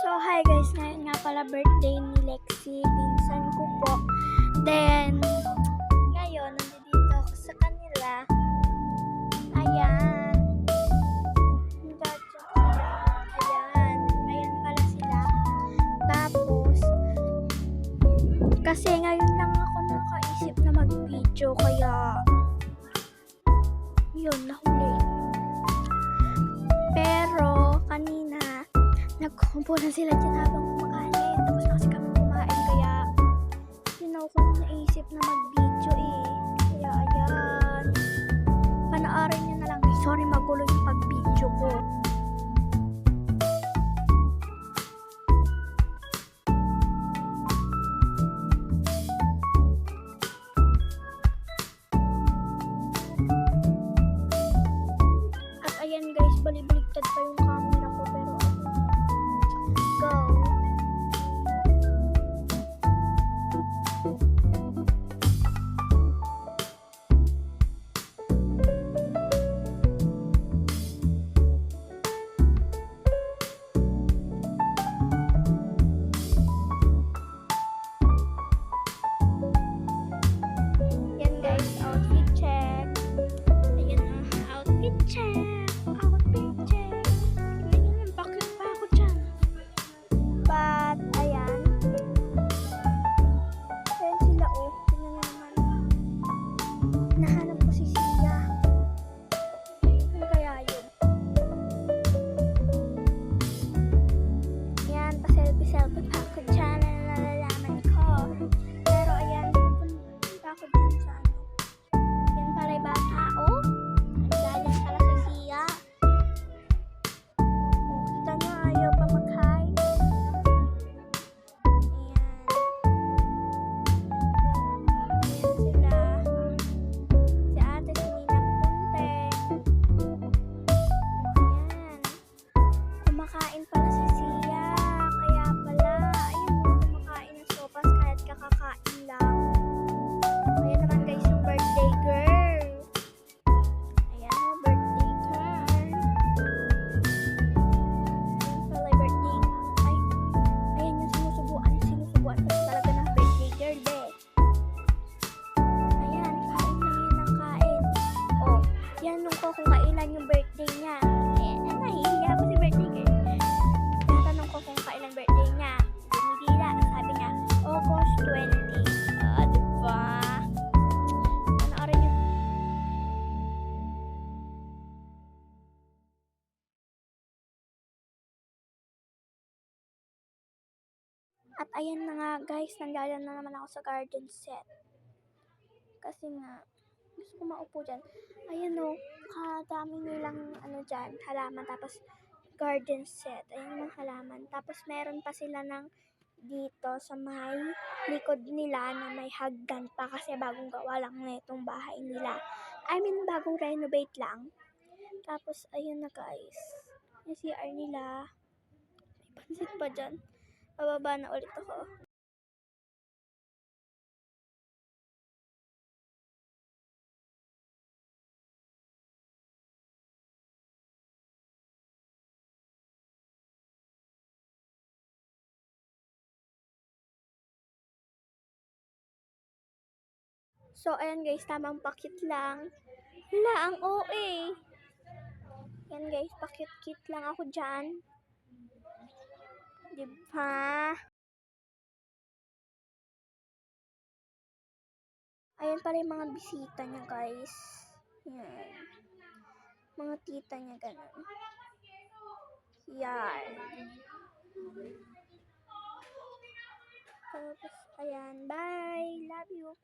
So, hi guys, ngayon nga pala birthday ni Lexi, pinsan ko po. Then, ngayon, nandito ako sa kanila. Ayan. Ayan pala sila. Tapos, kasi ngayon lang ako nakaisip na mag-video, kaya, yun, nahuli. Pero, kanina, nagkumpo na sila dyan habang kumakain. Tapos na kasi kami kumain, kaya yun ako naisip na mag-video eh. Kaya ayan. Panoorin nyo na lang. Sorry, magulo yung pag-video ko. At ayan guys, balibaligtad pa yung camera ko, pero go. Yan guys, outfit check. Ayan na, outfit check. Outfit check. Ayan, bakit pa ako dyan? But, ayan. Ayan sila oh. Tingnan nyo naman. Nahanap ko si Sia. Ano kaya yun? Ayan, pa-selfie pa ako dyan na nalalaman ko. Pero ayan, punta ako dyan sa ano. Yan pala yung bata, oh. Galing pala si Sia. Oh, kita nyo, ayaw pa mag-hi. Ayan. Ayan sila. Si ate, si Ninang Punteng. Ayan. Kumakain pala si Sia. Kaya pala, ayun mo, kumakain ng sopas kahit kakakain lang. Ayan naman guys, yung birthday girl. Ayan o, birthday girl. Ayan pala yung birthday. Ay, ayan yung sinusubuan. Sinusubuan kasi talaga ng birthday girl, be. Ayan, kain lang yun ng kain. Oh, yan nung ko kung kailan yung birthday niya. Ayan, nahihiya pa si birthday girl. Tinatanong ko kung kailan birthday niya. Binibila, ang sabi niya, August 20. Ah, diba? Panoorin niyo. At ayan na nga guys, nandiyan na naman ako sa garden set. Kasi nga, gusto ko maupo dyan. Ayan o, kadami nilang ano dyan, halaman. Tapos garden set, ayan yung halaman. Tapos meron pa sila ng dito sa may likod nila na may hagdan pa kasi bagong gawa lang na itong bahay nila. I mean, bagong renovate lang. Tapos, ayun na guys. Yung CR nila. May pansit pa dyan. Bababa na ulit ako. So, ayan guys, tamang pakit lang. Hala, ang OA. Yan guys, pakit-kit lang ako dyan. Diba? Ayan pala yung mga bisita niya guys. Yan. Mga tita niya ganun. Yan. Tapos, ayan. Bye! Love you!